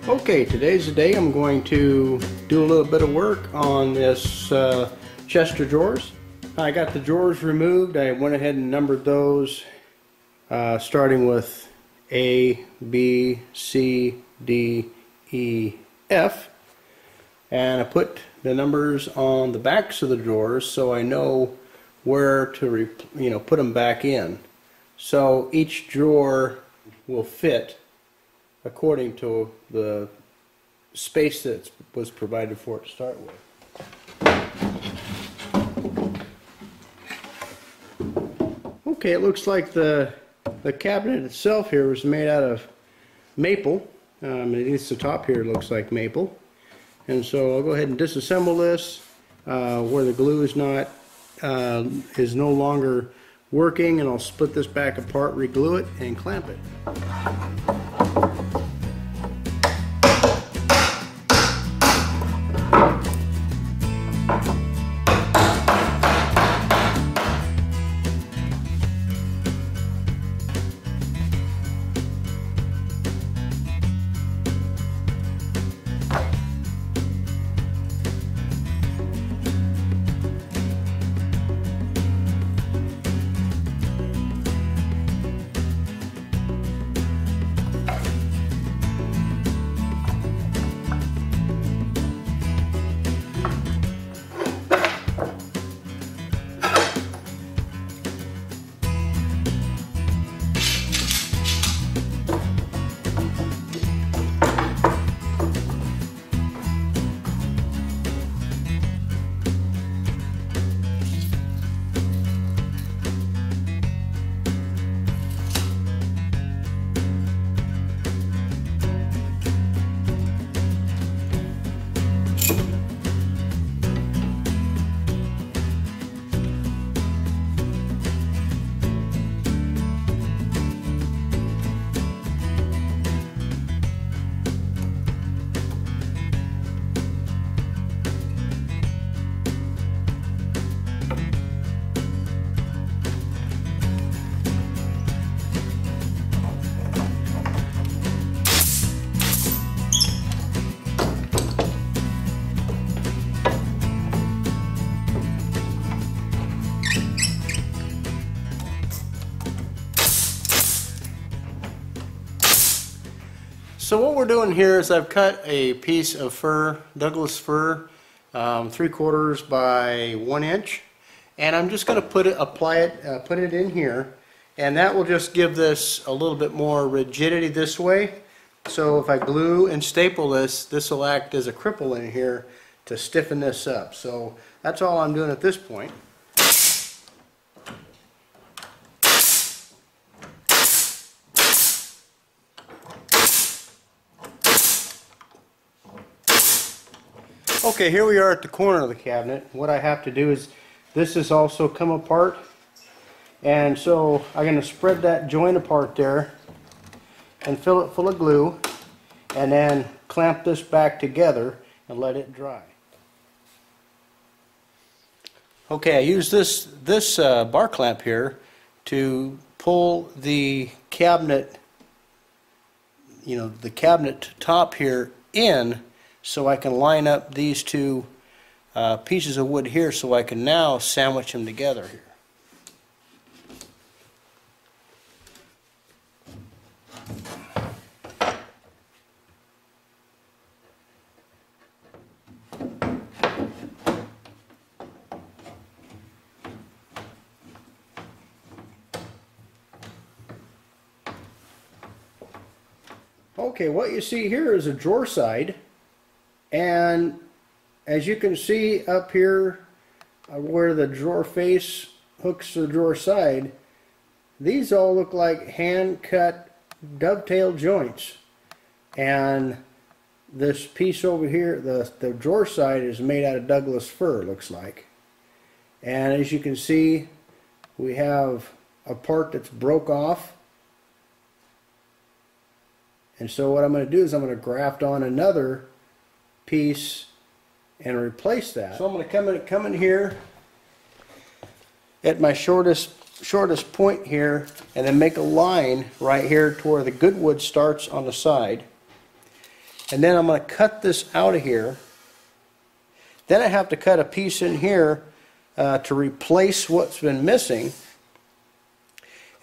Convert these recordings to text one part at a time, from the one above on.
Okay, today's the day I'm going to do a little bit of work on this chest of drawers. I got the drawers removed. I went ahead and numbered those starting with A, B, C, D, E, F, and I put the numbers on the backs of the drawers so I know where to put them back in. So each drawer will fit according to the space that was provided for it to start with. Okay, it looks like the cabinet itself here was made out of maple. At least the top here looks like maple. And so I'll go ahead and disassemble this where the glue is no longer working, and I'll split this back apart, reglue it, and clamp it. So what we're doing here is I've cut a piece of fir, Douglas fir, 3/4 by 1 inch, and I'm just going to put it in here, and that will just give this a little bit more rigidity this way. So if I glue and staple this, this will act as a cripple in here to stiffen this up. So that's all I'm doing at this point. Okay, here we are at the corner of the cabinet. What I have to do is, this has also come apart, and so I'm going to spread that joint apart there and fill it full of glue, and then clamp this back together and let it dry. Okay, I use this bar clamp here to pull the cabinet, the cabinet top here in, so I can line up these two pieces of wood here, so I can now sandwich them together here. Okay, what you see here is a drawer side. And as you can see up here where the drawer face hooks to the drawer side, these all look like hand-cut dovetail joints. And this piece over here, the drawer side, is made out of Douglas fir, it looks like. And as you can see, we have a part that's broke off. And so what I'm going to do is I'm going to graft on another piece and replace that. So I'm going to come in here at my shortest point here, and then make a line right here to where the good wood starts on the side, And then I'm going to cut this out of here. Then I have to cut a piece in here to replace what's been missing.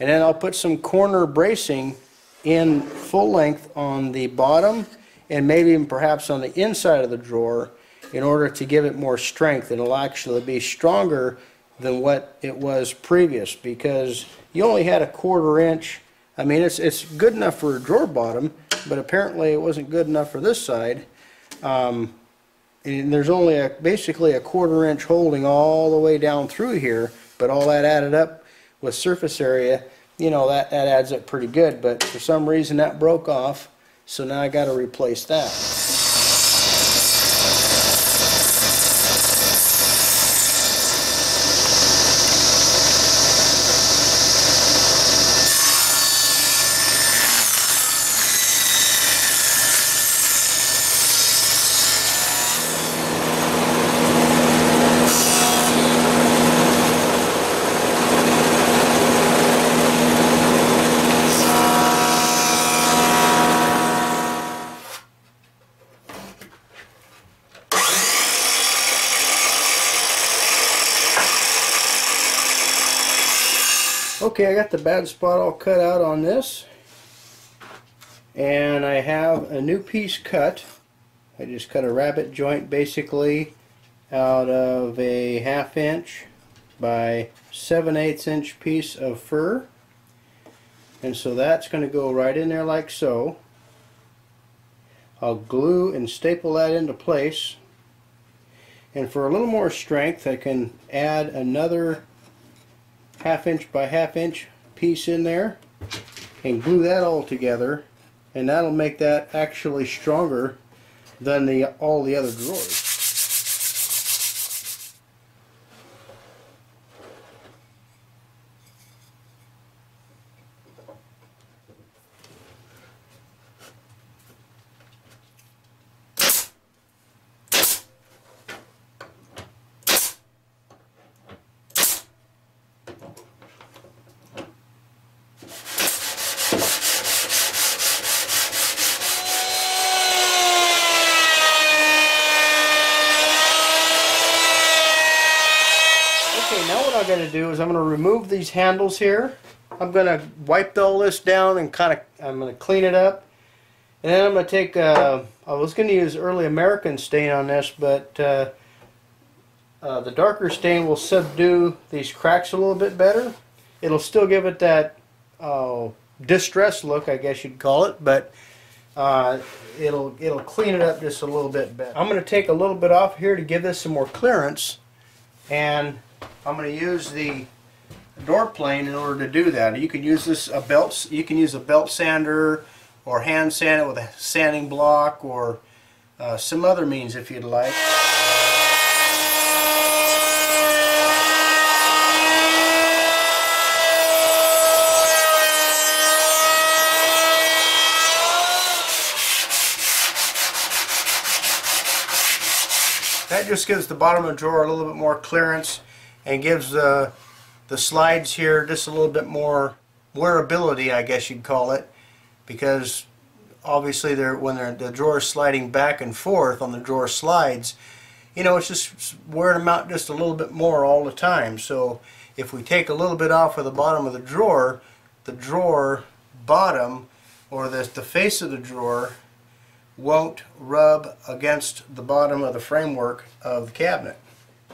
And then I'll put some corner bracing in full length on the bottom and maybe even perhaps on the inside of the drawer in order to give it more strength. It'll actually be stronger than what it was previous, because you only had a 1/4 inch. I mean, it's good enough for a drawer bottom, but apparently it wasn't good enough for this side. And there's only basically a 1/4 inch holding all the way down through here, but all that added up with surface area, you know, that adds up pretty good. But for some reason that broke off, so now I got to replace that. Okay, I got the bad spot all cut out on this, and I have a new piece cut. I just cut a rabbet joint basically out of a 1/2 inch by 7/8 inch piece of fur, and so that's going to go right in there like so. I'll glue and staple that into place, and for a little more strength I can add another 1/2 inch by 1/2 inch piece in there and glue that all together, and that'll make that actually stronger than all the other drawers. Now what I'm going to do is I'm going to remove these handles here. I'm going to wipe all this down and I'm going to clean it up. And then I'm going to take, I was going to use early American stain on this, but the darker stain will subdue these cracks a little bit better. It'll still give it that distressed look, I guess you'd call it, but it'll clean it up just a little bit better. I'm going to take a little bit off here to give this some more clearance, and I'm going to use the door plane in order to do that. You can use this you can use a belt sander or hand sand it with a sanding block, or some other means if you'd like. That just gives the bottom of the drawer a little bit more clearance and gives the slides here just a little bit more wearability, I guess you'd call it, because obviously when the drawer is sliding back and forth on the drawer slides, you know, it's just wearing them out just a little bit more all the time. So if we take a little bit off of the bottom of the drawer bottom, or the face of the drawer, won't rub against the bottom of the framework of the cabinet.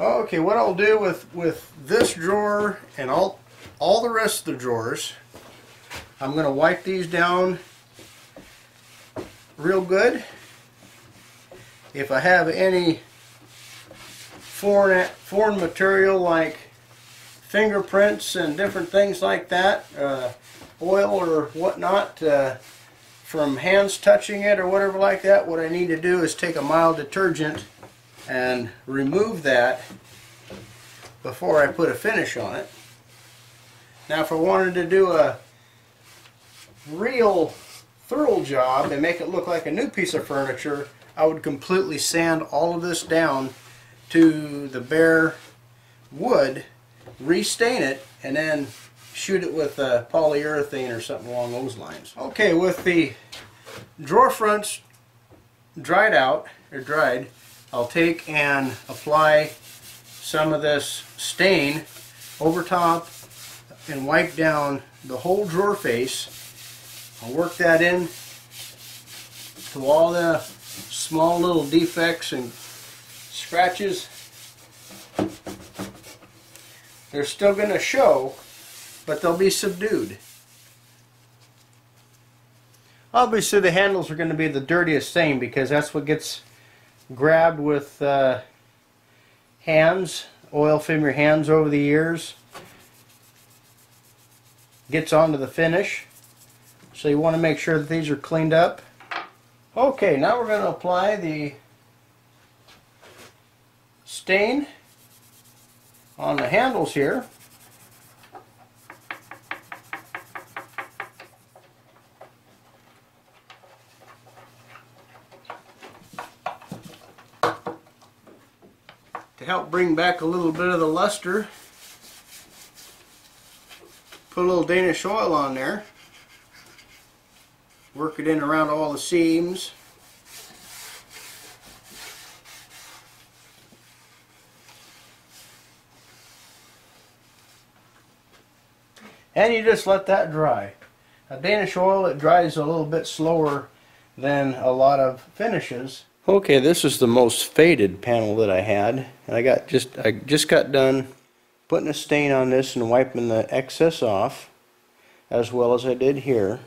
Okay, what I'll do with this drawer and all the rest of the drawers, I'm going to wipe these down real good. If I have any foreign material like fingerprints and different things like that, oil or whatnot, from hands touching it or whatever like that, what I need to do is take a mild detergent and remove that before I put a finish on it. Now if I wanted to do a real thorough job and make it look like a new piece of furniture, I would completely sand all of this down to the bare wood, restain it, and then shoot it with polyurethane or something along those lines. Okay, with the drawer fronts dried, I'll take and apply some of this stain over top and wipe down the whole drawer face. I'll work that in to all the small little defects and scratches. They're still going to show, but they'll be subdued. Obviously the handles are going to be the dirtiest thing because that's what gets grabbed with hands, oil from your hands over the years. Gets onto the finish. So you want to make sure that these are cleaned up. Okay, now we're going to apply the stain on the handles here. To help bring back a little bit of the luster, put a little Danish oil on there. Work it in around all the seams. And you just let that dry. Now, Danish oil, it dries a little bit slower than a lot of finishes. Okay, this is the most faded panel that I had, and I just got done putting a stain on this and wiping the excess off, as well as I did here.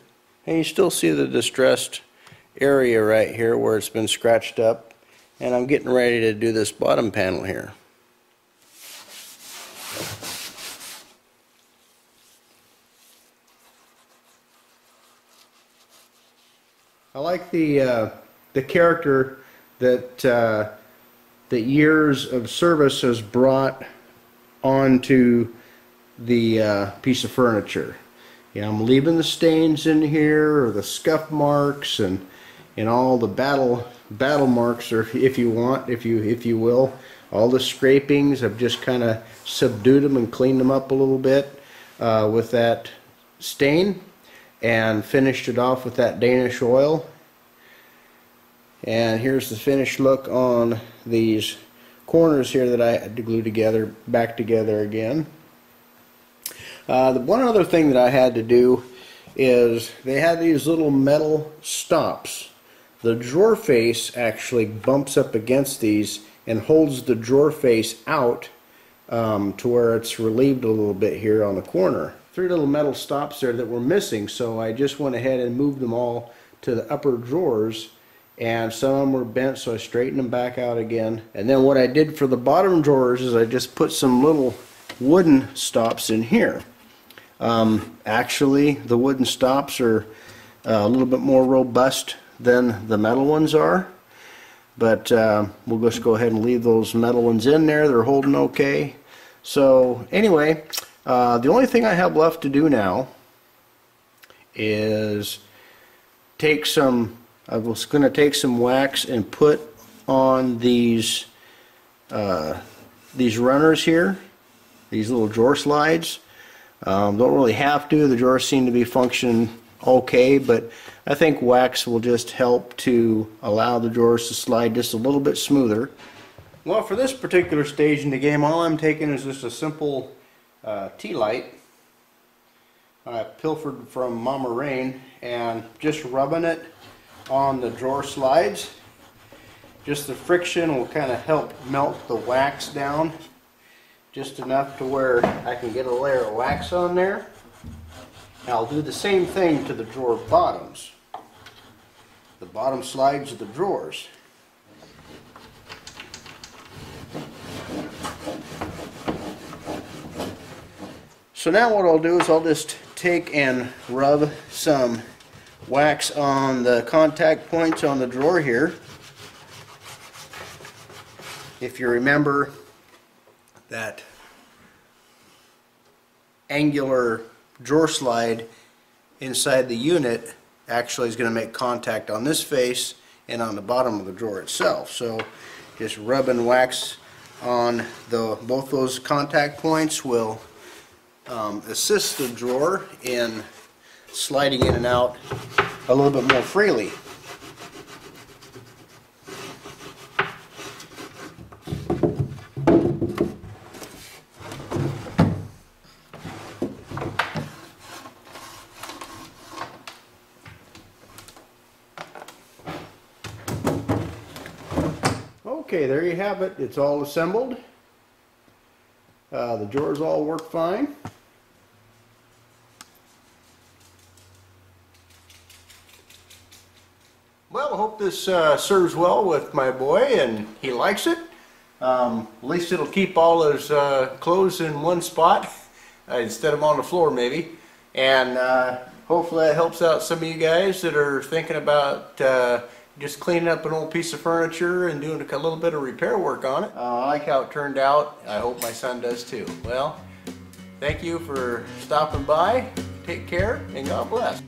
And you still see the distressed area right here where it's been scratched up, and I'm getting ready to do this bottom panel here. I like the character that that years of service has brought onto the piece of furniture. Yeah, I'm leaving the stains in here, or the scuff marks, and all the battle marks, or if you want, if you will, all the scrapings. I've just kind of subdued them and cleaned them up a little bit with that stain, and finished it off with that Danish oil. And here's the finished look on these corners here that I had to glue together, back together again. The one other thing that I had to do is they had these little metal stops. The drawer face actually bumps up against these and holds the drawer face out to where it's relieved a little bit here on the corner. 3 little metal stops there that were missing, so I just went ahead and moved them all to the upper drawers, and some of them were bent, so I straightened them back out again. And then what I did for the bottom drawers is I just put some little wooden stops in here. Actually, the wooden stops are a little bit more robust than the metal ones are, but we'll just go ahead and leave those metal ones in there. They're holding okay. So anyway, the only thing I have left to do now is I was going to take some wax and put on these runners here, these little drawer slides. Don't really have to. The drawers seem to be functioning okay, but I think wax will just help to allow the drawers to slide just a little bit smoother. Well, for this particular stage in the game, all I'm taking is just a simple tea light I pilfered from Mama Rain, and just rubbing it on the drawer slides. Just the friction will kind of help melt the wax down just enough to where I can get a layer of wax on there. And I'll do the same thing to the drawer bottoms, the bottom slides of the drawers. So now what I'll do is I'll just take and rub some wax on the contact points on the drawer here. If you remember, that angular drawer slide inside the unit actually is going to make contact on this face and on the bottom of the drawer itself. So just rubbing wax on both those contact points will assist the drawer in sliding in and out a little bit more freely. Okay, there you have it. It's all assembled. The drawers all work fine. Well, I hope this serves well with my boy and he likes it. At least it'll keep all his clothes in one spot instead of on the floor maybe. And hopefully that helps out some of you guys that are thinking about just cleaning up an old piece of furniture and doing a little bit of repair work on it. I like how it turned out. I hope my son does too. Well, thank you for stopping by. Take care and God bless.